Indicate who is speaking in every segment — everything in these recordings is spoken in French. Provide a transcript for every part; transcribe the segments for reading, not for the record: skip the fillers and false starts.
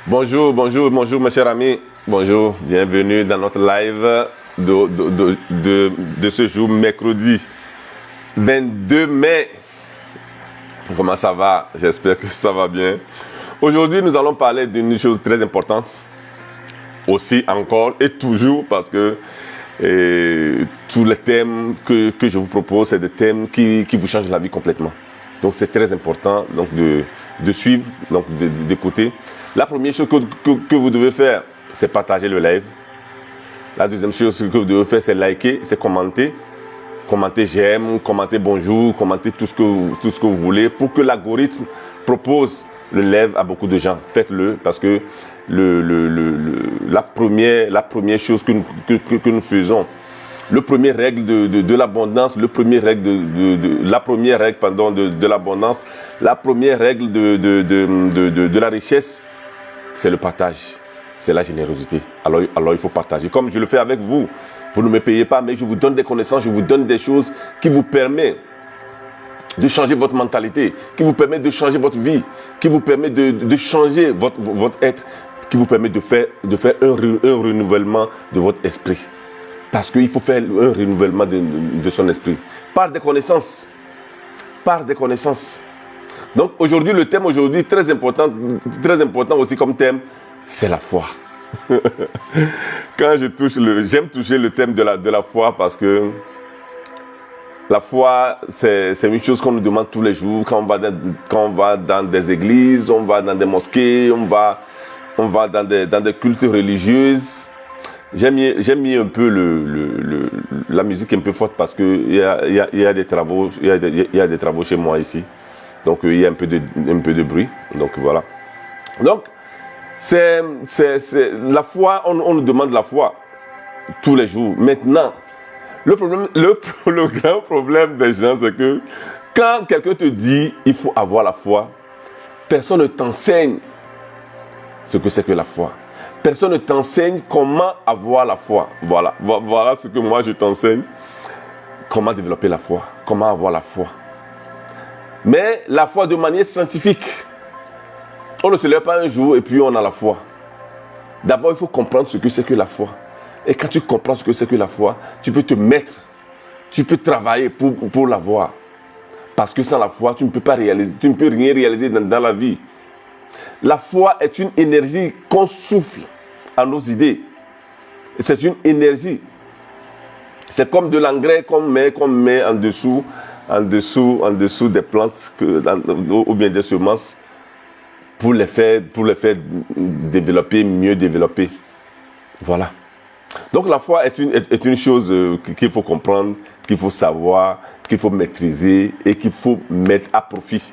Speaker 1: Bonjour, bonjour, bonjour mes chers amis. Bonjour, bienvenue dans notre live de ce jour, mercredi 22 mai. Comment ça va? J'espère que ça va bien. Aujourd'hui, nous allons parler d'une chose très importante. Aussi, encore et toujours, parce que tous les thèmes que je vous propose, c'est des thèmes qui vous changent la vie complètement. Donc, c'est très important donc, de suivre, donc d'écouter. La première chose que vous devez faire, c'est partager le live. La deuxième chose que vous devez faire, c'est liker, c'est commenter. Commenter j'aime, commenter bonjour, commenter tout ce que vous voulez pour que l'algorithme propose le live à beaucoup de gens. Faites-le parce que la première chose que nous faisons, le premier règle de l'abondance, la première règle de l'abondance, la première règle de la richesse, c'est le partage, c'est la générosité. Alors il faut partager. Comme je le fais avec vous, vous ne me payez pas, mais je vous donne des connaissances, je vous donne des choses qui vous permettent de changer votre mentalité, qui vous permettent de changer votre vie, qui vous permettent de changer votre être, qui vous permet de faire un renouvellement de votre esprit. Parce qu'il faut faire un renouvellement de son esprit. Par des connaissances. Par des connaissances. Donc aujourd'hui, le thème aujourd'hui, très important aussi comme thème, c'est la foi. Quand j'aime toucher le thème de la foi parce que la foi, c'est une chose qu'on nous demande tous les jours. Quand on va dans des églises, on va dans des mosquées, on va dans des cultes religieuses. J'aime mis un peu la musique un peu forte parce qu'il y a des travaux, il y a des travaux chez moi ici. Donc il y a un peu de bruit. Donc voilà. Donc c'est la foi, on nous demande la foi tous les jours. Maintenant, le grand problème des gens, c'est que quand quelqu'un te dit il faut avoir la foi, personne ne t'enseigne ce que c'est que la foi. Personne ne t'enseigne comment avoir la foi. Voilà ce que moi je t'enseigne. Comment développer la foi, comment avoir la foi. Mais la foi de manière scientifique. On ne se lève pas un jour et puis on a la foi. D'abord, il faut comprendre ce que c'est que la foi. Et quand tu comprends ce que c'est que la foi, tu peux te mettre, tu peux travailler pour l'avoir. Parce que sans la foi, tu ne peux pas réaliser, tu ne peux rien réaliser dans la vie. La foi est une énergie qu'on souffle à nos idées. C'est une énergie. C'est comme de l'engrais qu'on met en dessous des plantes ou bien des semences pour les faire développer, mieux développer. Voilà. Donc la foi est une chose qu'il faut comprendre, qu'il faut savoir, qu'il faut maîtriser et qu'il faut mettre à profit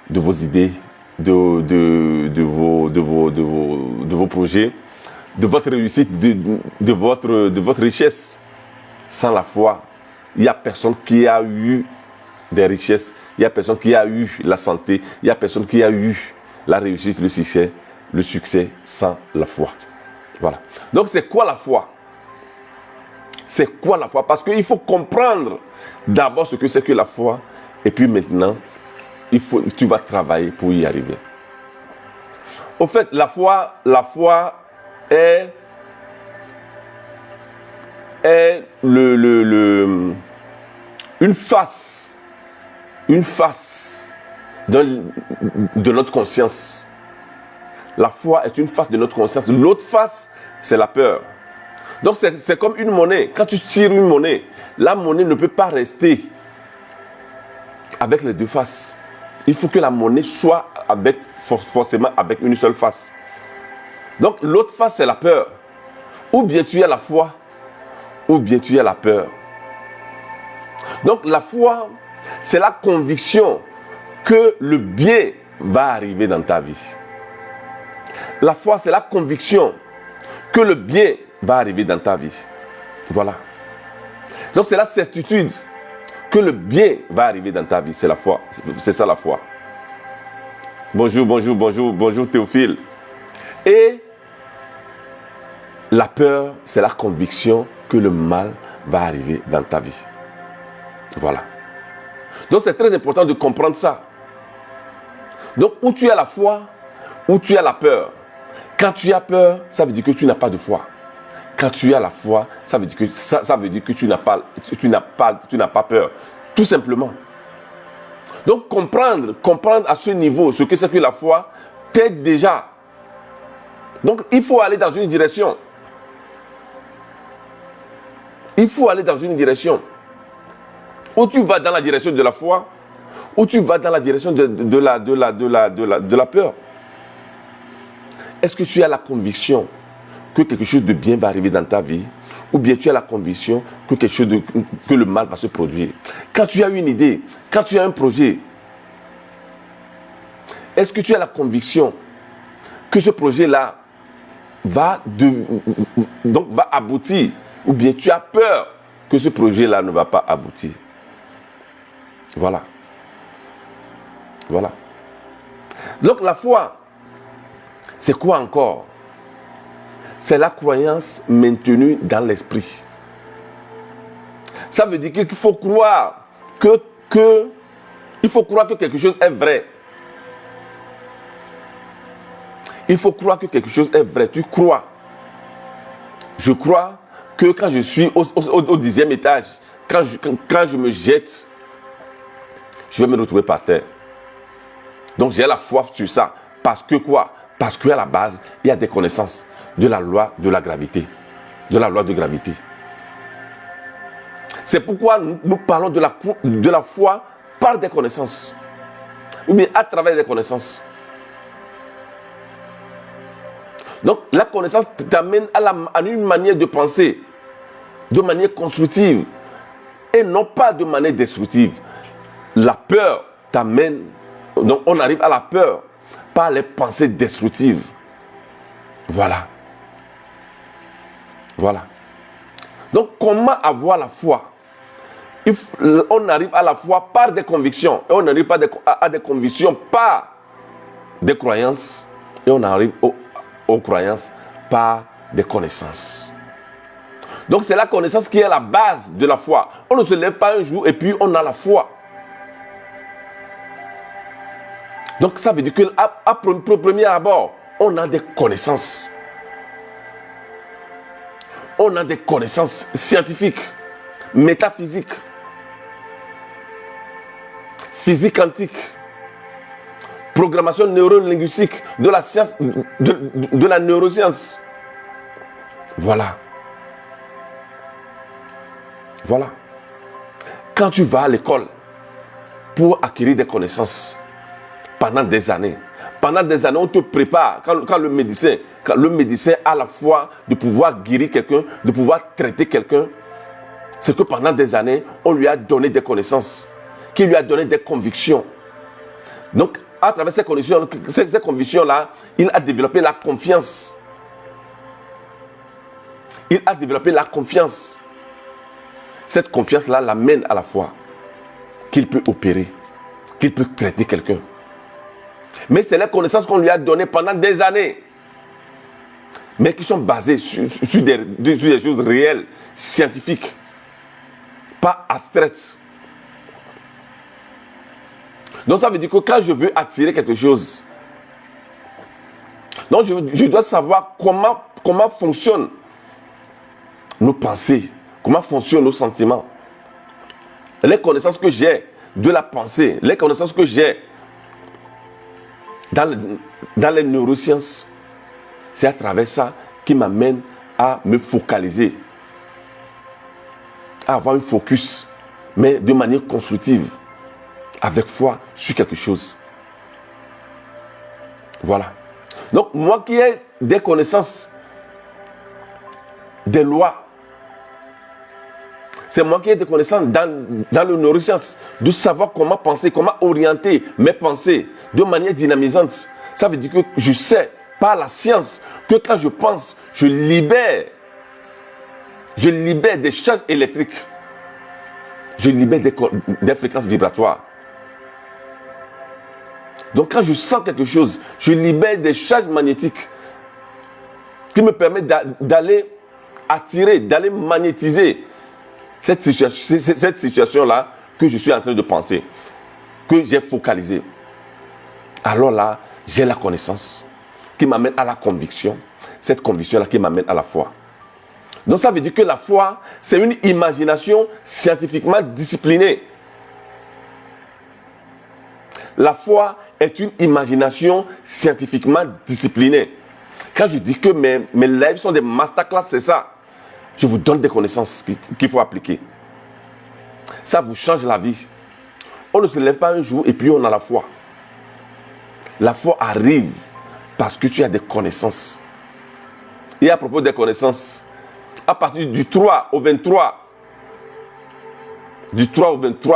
Speaker 1: de vos idées, de vos projets, de votre réussite, de votre richesse. Sans la foi, il n'y a personne qui a eu des richesses, il n'y a personne qui a eu la santé, il n'y a personne qui a eu la réussite, le succès sans la foi. Voilà. Donc c'est quoi la foi? C'est quoi la foi? Parce qu'il faut comprendre d'abord ce que c'est que la foi et puis maintenant, tu vas travailler pour y arriver. Au fait, la foi est une face de notre conscience. La foi est une face de notre conscience. L'autre face, c'est la peur. Donc c'est comme une monnaie. Quand tu tires une monnaie, la monnaie ne peut pas rester avec les deux faces. Il faut que la monnaie soit forcément avec une seule face. Donc l'autre face, c'est la peur. Ou bien tu as la foi, ou bien tu as la peur. Donc la foi, c'est la conviction que le bien va arriver dans ta vie. La foi, c'est la conviction que le bien va arriver dans ta vie. Voilà. Donc c'est la certitude que le bien va arriver dans ta vie. C'est la foi. C'est ça la foi. Bonjour Théophile. Et la peur, c'est la conviction que le mal va arriver dans ta vie. Voilà. Donc c'est très important de comprendre ça. Donc où tu as la foi, où tu as la peur. Quand tu as peur, ça veut dire que tu n'as pas de foi. Quand tu as la foi, ça veut dire que, ça veut dire que tu n'as pas peur. Tout simplement. Donc comprendre à ce niveau ce que c'est que la foi t'aide déjà. Donc il faut aller dans une direction. Il faut aller dans une direction. Ou tu vas dans la direction de la foi, ou tu vas dans la direction de la peur. Est-ce que tu as la conviction que quelque chose de bien va arriver dans ta vie, ou bien tu as la conviction que que le mal va se produire? Quand tu as une idée, quand tu as un projet, est-ce que tu as la conviction que ce projet-là va aboutir, ou bien tu as peur que ce projet-là ne va pas aboutir? Voilà. Voilà. Donc la foi, c'est quoi encore? C'est la croyance maintenue dans l'esprit. Ça veut dire qu'il faut croire que quelque chose est vrai. Il faut croire que quelque chose est vrai. Tu crois. Je crois que quand je suis au 10e étage, quand je me jette, je vais me retrouver par terre. Donc j'ai la foi sur ça. Parce que quoi? Parce qu'à la base, il y a des connaissances de la loi de la gravité. De la loi de gravité. C'est pourquoi nous parlons de la foi par des connaissances. Ou bien à travers des connaissances. Donc la connaissance t'amène à une manière de penser, de manière constructive, et non pas de manière destructive. La peur t'amène, donc on arrive à la peur par les pensées destructives. Voilà. Voilà. Donc comment avoir la foi? On arrive à la foi par des convictions, et on n'arrive pas à des convictions par des croyances, et on arrive aux croyances par des connaissances. Donc c'est la connaissance qui est la base de la foi. On ne se lève pas un jour et puis on a la foi. Donc ça veut dire qu'à premier abord, on a des connaissances. On a des connaissances scientifiques, métaphysiques, physique quantique, programmation neurolinguistique, de la science, de la neuroscience. Voilà. Voilà. Quand tu vas à l'école pour acquérir des connaissances pendant des années, on te prépare. Quand le médecin a la foi de pouvoir guérir quelqu'un, de pouvoir traiter quelqu'un, c'est que pendant des années, on lui a donné des connaissances, qui lui a donné des convictions. Donc, à travers ces convictions-là, il a développé la confiance. Il a développé la confiance. Cette confiance-là l'amène à la foi. Qu'il peut opérer, qu'il peut traiter quelqu'un. Mais c'est les connaissances qu'on lui a données pendant des années. Mais qui sont basées sur des choses réelles, scientifiques. Pas abstraites. Donc ça veut dire que quand je veux attirer quelque chose, donc je dois savoir comment fonctionnent nos pensées, comment fonctionnent nos sentiments. Les connaissances que j'ai de la pensée, les connaissances que j'ai dans les neurosciences, c'est à travers ça qui m'amène à me focaliser, à avoir un focus, mais de manière constructive, avec foi sur quelque chose. Voilà. Donc, moi qui ai des connaissances des lois, c'est moi qui ai des connaissances dans le neurosciences, de savoir comment penser, comment orienter mes pensées de manière dynamisante. Ça veut dire que je sais par la science que quand je pense, je libère des charges électriques. Je libère des fréquences vibratoires. Donc quand je sens quelque chose, je libère des charges magnétiques qui me permettent d'aller attirer, d'aller magnétiser cette situation-là que je suis en train de penser, que j'ai focalisé. Alors là, j'ai la connaissance qui m'amène à la conviction. Cette conviction-là qui m'amène à la foi. Donc ça veut dire que la foi, c'est une imagination scientifiquement disciplinée. La foi est une imagination scientifiquement disciplinée. Quand je dis que mes lives sont des masterclass, c'est ça. Je vous donne des connaissances qu'il faut appliquer. Ça vous change la vie. On ne se lève pas un jour et puis on a la foi. La foi arrive parce que tu as des connaissances. Et à propos des connaissances, à partir du 3 au 23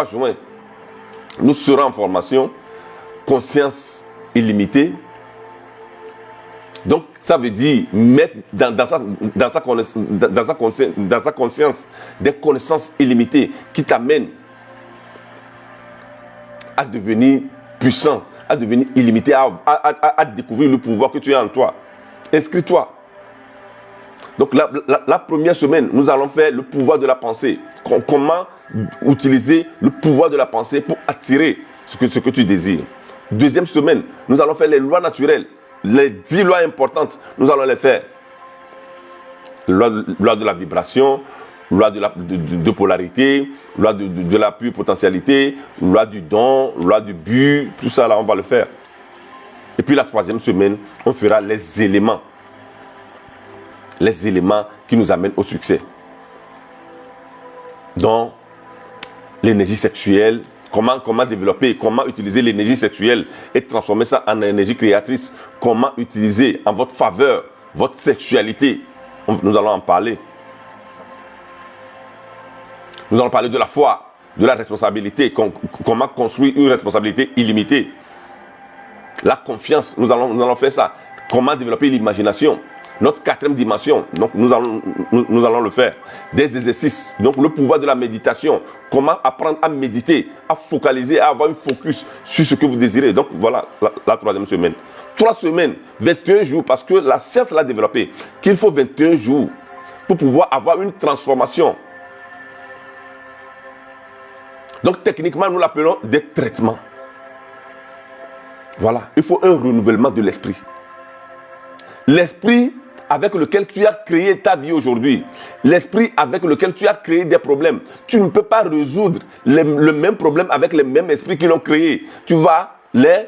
Speaker 1: juin, nous serons en formation conscience illimitée. Donc, ça veut dire mettre dans sa conscience des connaissances illimitées qui t'amènent à devenir puissant, à devenir illimité, à découvrir le pouvoir que tu as en toi. Inscris-toi. Donc, la première semaine, nous allons faire le pouvoir de la pensée. Comment utiliser le pouvoir de la pensée pour attirer ce que tu désires. Deuxième semaine, nous allons faire les lois naturelles. Les 10 lois importantes, nous allons les faire. Loi de la vibration, loi de polarité, loi de la pure potentialité, loi du don, loi du but, tout ça là, on va le faire. Et puis la troisième semaine, on fera les éléments. Les éléments qui nous amènent au succès. Donc, l'énergie sexuelle, comment développer, comment utiliser l'énergie sexuelle et transformer ça en énergie créatrice. Comment utiliser en votre faveur votre sexualité. Nous allons en parler. Nous allons parler de la foi, de la responsabilité, comment construire une responsabilité illimitée. La confiance, nous allons faire ça. Comment développer l'imagination. Notre quatrième dimension, donc nous allons le faire. Des exercices, donc le pouvoir de la méditation. Comment apprendre à méditer, à focaliser, à avoir un focus sur ce que vous désirez. Donc voilà la troisième semaine. 3 semaines, 21 jours, parce que la science l'a développé, qu'il faut 21 jours pour pouvoir avoir une transformation. Donc techniquement, nous l'appelons des traitements. Voilà, il faut un renouvellement de l'esprit. L'esprit avec lequel tu as créé ta vie aujourd'hui, l'esprit avec lequel tu as créé des problèmes, tu ne peux pas résoudre le même problème avec les mêmes esprits qui l'ont créé. Tu vas les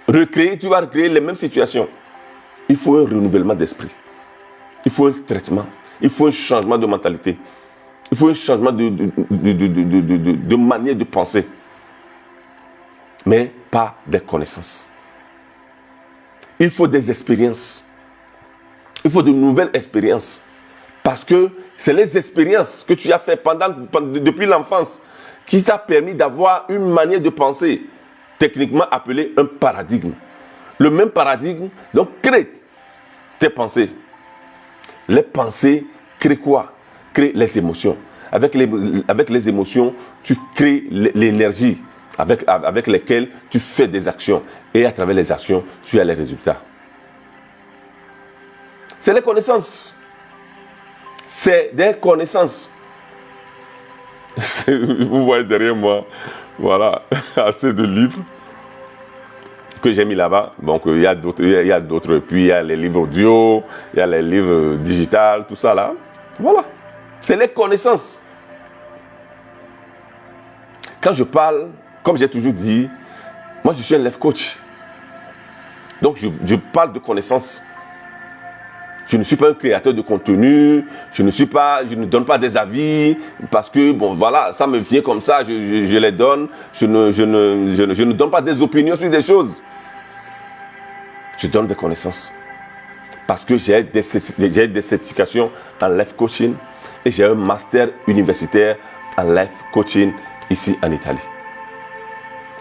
Speaker 1: recréer, tu vas recréer les mêmes situations. Il faut un renouvellement d'esprit. Il faut un traitement. Il faut un changement de mentalité. Il faut un changement de manière de penser. Mais pas des connaissances. Il faut des expériences. Il faut de nouvelles expériences. Parce que c'est les expériences que tu as faites depuis l'enfance qui t'a permis d'avoir une manière de penser, techniquement appelée un paradigme. Le même paradigme, donc, crée tes pensées. Les pensées créent quoi? Créent les émotions. Avec les émotions, tu crées l'énergie avec lesquelles tu fais des actions. Et à travers les actions, tu as les résultats. C'est les connaissances. C'est des connaissances. Vous voyez derrière moi, voilà, assez de livres que j'ai mis là-bas. Donc, il y a d'autres. Puis, il y a les livres audio, il y a les livres digitales, tout ça là. Voilà. C'est les connaissances. Quand je parle, comme j'ai toujours dit, moi, je suis un life coach. Donc, je parle de connaissances. Je ne suis pas un créateur de contenu, je ne donne pas des avis, parce que, bon, voilà, ça me vient comme ça, je les donne. Je ne donne pas des opinions sur des choses. Je donne des connaissances. Parce que j'ai des certifications en life coaching et j'ai un master universitaire en life coaching ici en Italie.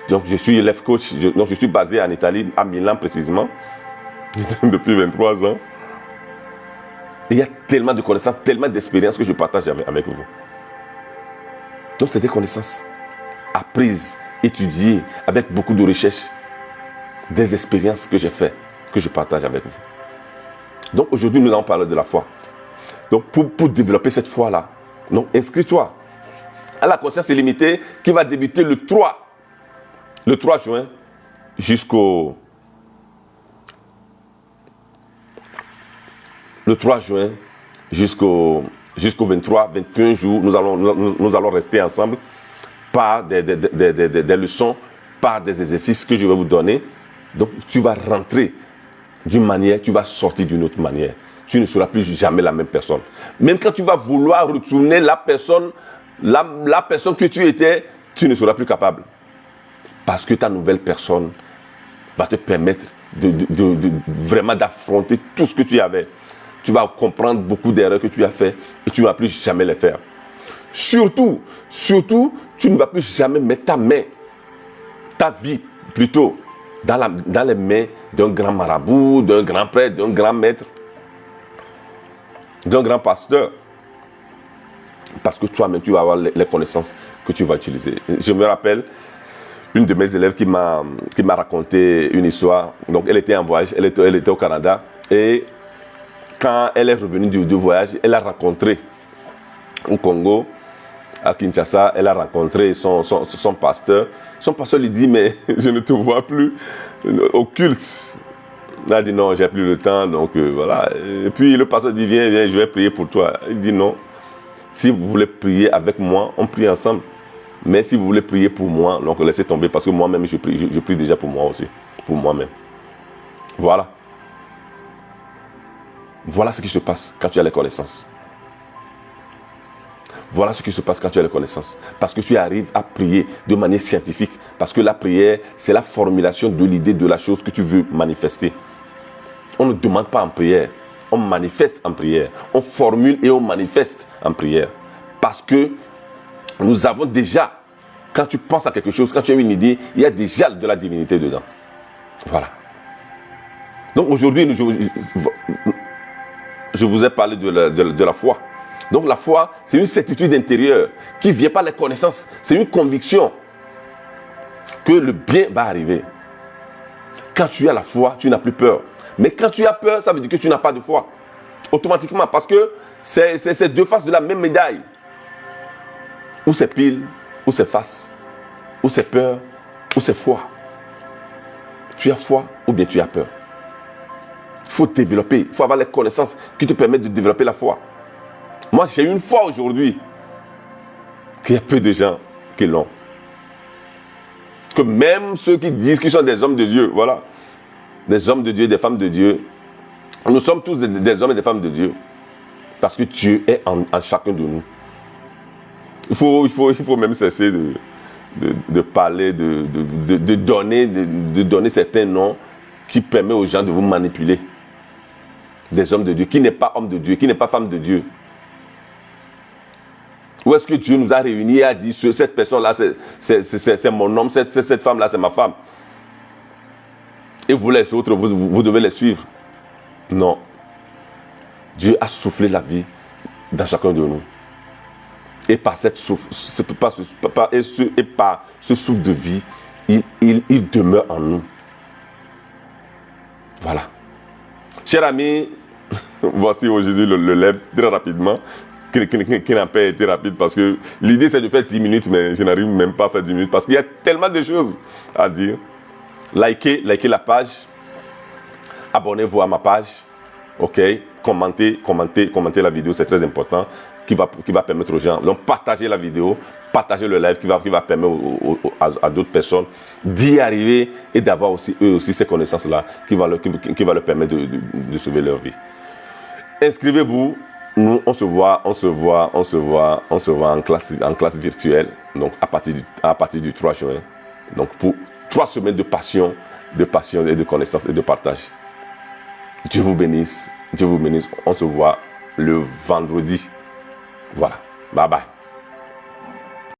Speaker 1: Donc, je suis life coach, je suis basé en Italie, à Milan précisément, depuis 23 ans. Il y a tellement de connaissances, tellement d'expériences que je partage avec vous. Donc, c'est des connaissances apprises, étudiées, avec beaucoup de recherches, des expériences que j'ai faites, que je partage avec vous. Donc, aujourd'hui, nous allons parler de la foi. Donc, pour développer cette foi-là, donc, inscris-toi à la conscience illimitée qui va débuter le 3 juin jusqu'au le 3 juin jusqu'au 23, 21 jours, nous allons rester ensemble par des leçons, par des exercices que je vais vous donner. Donc, tu vas rentrer d'une manière, tu vas sortir d'une autre manière. Tu ne seras plus jamais la même personne. Même quand tu vas vouloir retourner la personne que tu étais, tu ne seras plus capable. Parce que ta nouvelle personne va te permettre vraiment d'affronter tout ce que tu avais. Tu vas comprendre beaucoup d'erreurs que tu as fait et tu ne vas plus jamais les faire. Surtout, tu ne vas plus jamais mettre ta vie plutôt, dans les mains d'un grand marabout, d'un grand prêtre, d'un grand maître, d'un grand pasteur. Parce que toi-même, tu vas avoir les connaissances que tu vas utiliser. Je me rappelle une de mes élèves qui m'a raconté une histoire. Donc, elle était en voyage, elle était au Canada. Et quand elle est revenue du voyage, elle a rencontré au Congo, à Kinshasa, elle a rencontré son pasteur. Son pasteur lui dit, mais je ne te vois plus au culte. Elle a dit, non, j'ai plus le temps, donc voilà. Et puis le pasteur dit, viens, je vais prier pour toi. Il dit, non, si vous voulez prier avec moi, on prie ensemble. Mais si vous voulez prier pour moi, donc laissez tomber, parce que moi-même, je prie déjà pour moi aussi, pour moi-même. Voilà. Voilà ce qui se passe quand tu as les connaissances. Voilà ce qui se passe quand tu as les connaissances. Parce que tu arrives à prier de manière scientifique. Parce que la prière, c'est la formulation de l'idée de la chose que tu veux manifester. On ne demande pas en prière. On manifeste en prière. On formule et on manifeste en prière. Parce que nous avons déjà, quand tu penses à quelque chose, quand tu as une idée, il y a déjà de la divinité dedans. Voilà. Donc aujourd'hui, je vous ai parlé de la foi. Donc la foi, c'est une certitude intérieure qui ne vient pas des connaissances. C'est une conviction que le bien va arriver. Quand tu as la foi, tu n'as plus peur. Mais quand tu as peur, ça veut dire que tu n'as pas de foi. Automatiquement, parce que c'est deux faces de la même médaille. Ou c'est pile, ou c'est face, ou c'est peur, ou c'est foi. Tu as foi ou bien tu as peur. Il faut développer, il faut avoir les connaissances qui te permettent de développer la foi. Moi, j'ai une foi aujourd'hui qu'il y a peu de gens qui l'ont. Que même ceux qui disent qu'ils sont des hommes de Dieu, voilà, des hommes de Dieu, des femmes de Dieu, nous sommes tous des hommes et des femmes de Dieu. Parce que Dieu est en chacun de nous. Il faut même cesser de parler, de donner certains noms qui permettent aux gens de vous manipuler. Des hommes de Dieu, qui n'est pas homme de Dieu, qui n'est pas femme de Dieu. Où est-ce que Dieu nous a réunis et a dit, cette personne-là, c'est mon homme, cette femme-là, c'est ma femme. Et vous les autres, vous devez les suivre. Non. Dieu a soufflé la vie dans chacun de nous. Et par ce souffle de vie, il demeure en nous. Voilà. Chers amis, voici aujourd'hui le live très rapidement, qui n'a pas été rapide parce que l'idée c'est de faire 10 minutes, mais je n'arrive même pas à faire 10 minutes parce qu'il y a tellement de choses à dire. Likez la page, abonnez-vous à ma page, ok, commentez la vidéo, c'est très important, qui va permettre aux gens, donc partagez la vidéo, partagez le live qui va permettre à d'autres personnes d'y arriver et d'avoir aussi eux aussi ces connaissances-là qui va leur permettre de sauver leur vie. Inscrivez-vous, nous on se voit en classe virtuelle, donc à partir du 3 juin, donc pour 3 semaines de passion et de connaissances et de partage. Dieu vous bénisse, on se voit le vendredi. Voilà, bye bye.